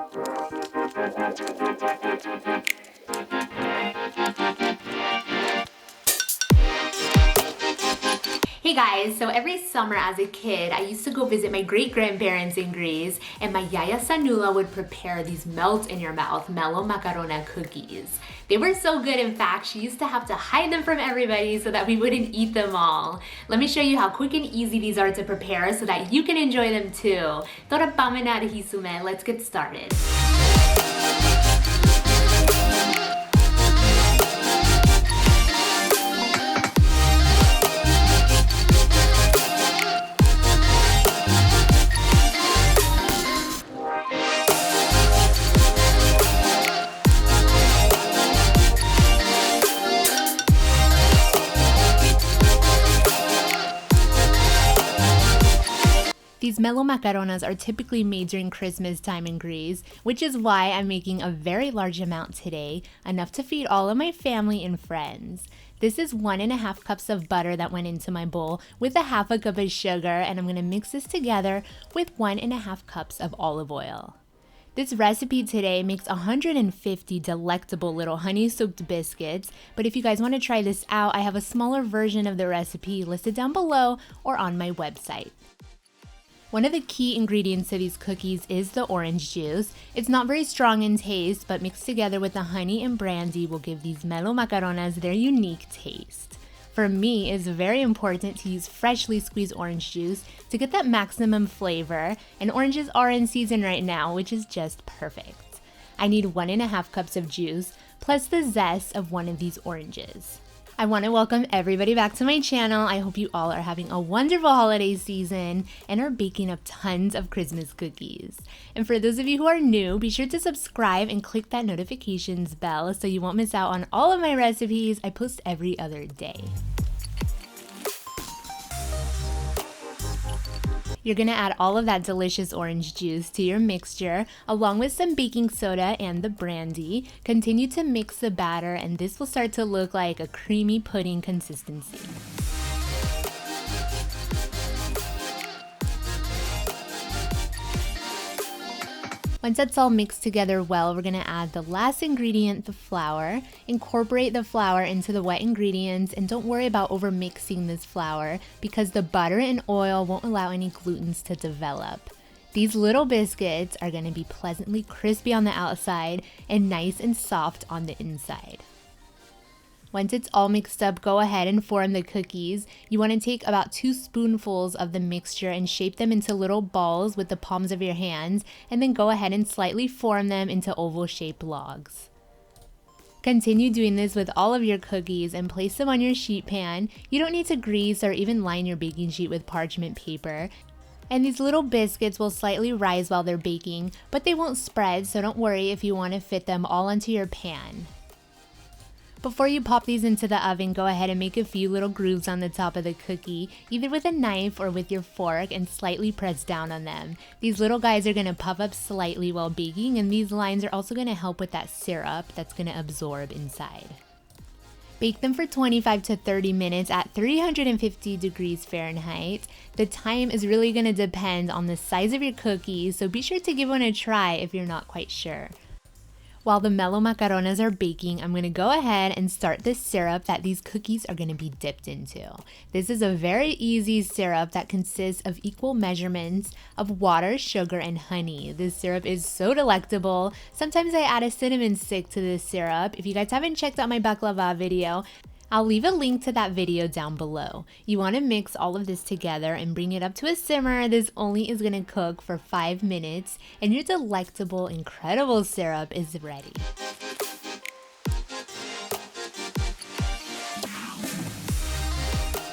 Hey guys, so every summer as a kid, I used to go visit my great-grandparents in Greece, and my Yaya Sanula would prepare these melt-in-your-mouth melomakarona cookies. They were so good, in fact, she used to have to hide them from everybody so that we wouldn't eat them all. Let me show you how quick and easy these are to prepare so that you can enjoy them too. Tora pamena hisume, let's get started. These melomakaronas are typically made during Christmas time in Greece, which is why I'm making a very large amount today, enough to feed all of my family and friends. This is 1.5 cups of butter that went into my bowl with 1/2 cup of sugar, and I'm going to mix this together with 1.5 cups of olive oil. This recipe today makes 150 delectable little honey-soaked biscuits, but if you guys want to try this out, I have a smaller version of the recipe listed down below or on my website. One of the key ingredients to these cookies is the orange juice. It's not very strong in taste, but mixed together with the honey and brandy will give these melomakaronas their unique taste. For me, it's very important to use freshly squeezed orange juice to get that maximum flavor, and oranges are in season right now, which is just perfect. I need 1.5 cups of juice, plus the zest of one of these oranges. I want to welcome everybody back to my channel. I hope you all are having a wonderful holiday season and are baking up tons of Christmas cookies. And for those of you who are new, be sure to subscribe and click that notifications bell so you won't miss out on all of my recipes I post every other day. You're going to add all of that delicious orange juice to your mixture along with some baking soda and the brandy. Continue to mix the batter and this will start to look like a creamy pudding consistency. Once that's all mixed together well, we're going to add the last ingredient, the flour. Incorporate the flour into the wet ingredients and don't worry about over mixing this flour because the butter and oil won't allow any glutens to develop. These little biscuits are going to be pleasantly crispy on the outside and nice and soft on the inside. Once it's all mixed up, go ahead and form the cookies. You want to take about 2 spoonfuls of the mixture and shape them into little balls with the palms of your hands, and then go ahead and slightly form them into oval-shaped logs. Continue doing this with all of your cookies and place them on your sheet pan. You don't need to grease or even line your baking sheet with parchment paper. And these little biscuits will slightly rise while they're baking, but they won't spread, so don't worry if you want to fit them all onto your pan. Before you pop these into the oven, go ahead and make a few little grooves on the top of the cookie, either with a knife or with your fork, and slightly press down on them. These little guys are going to puff up slightly while baking, and these lines are also going to help with that syrup that's going to absorb inside. Bake them for 25 to 30 minutes at 350 degrees Fahrenheit. The time is really going to depend on the size of your cookies, so be sure to give one a try if you're not quite sure. While the melomakaronas are baking, I'm going to go ahead and start the syrup that these cookies are going to be dipped into. This is a very easy syrup that consists of equal measurements of water, sugar, and honey. This syrup is so delectable. Sometimes I add a cinnamon stick to this syrup. If you guys haven't checked out my baklava video, I'll leave a link to that video down below. You want to mix all of this together and bring it up to a simmer. This only is going to cook for 5 minutes and your delectable, incredible syrup is ready.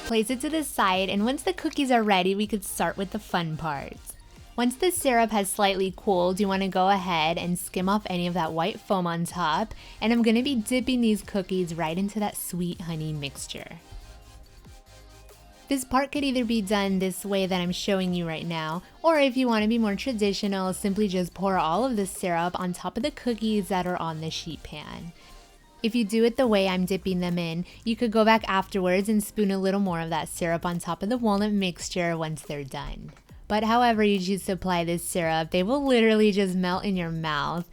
Place it to the side, and once the cookies are ready, we could start with the fun parts. Once the syrup has slightly cooled, you want to go ahead and skim off any of that white foam on top, and I'm going to be dipping these cookies right into that sweet honey mixture. This part could either be done this way that I'm showing you right now, or if you want to be more traditional, simply just pour all of the syrup on top of the cookies that are on the sheet pan. If you do it the way I'm dipping them in, you could go back afterwards and spoon a little more of that syrup on top of the walnut mixture once they're done. But however you choose to apply this syrup, they will literally just melt in your mouth.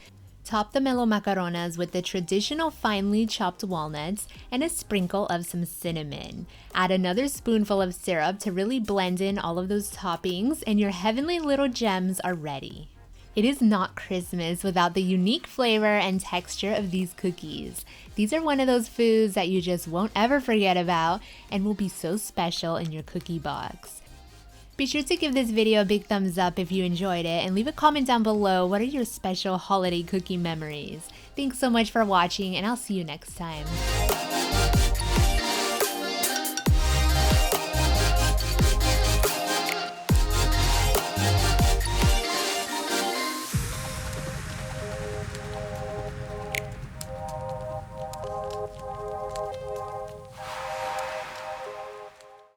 Top the melomakaronas with the traditional finely chopped walnuts and a sprinkle of some cinnamon. Add another spoonful of syrup to really blend in all of those toppings, and your heavenly little gems are ready. It is not Christmas without the unique flavor and texture of these cookies. These are one of those foods that you just won't ever forget about and will be so special in your cookie box. Be sure to give this video a big thumbs up if you enjoyed it, and leave a comment down below what are your special holiday cookie memories. Thanks so much for watching, and I'll see you next time.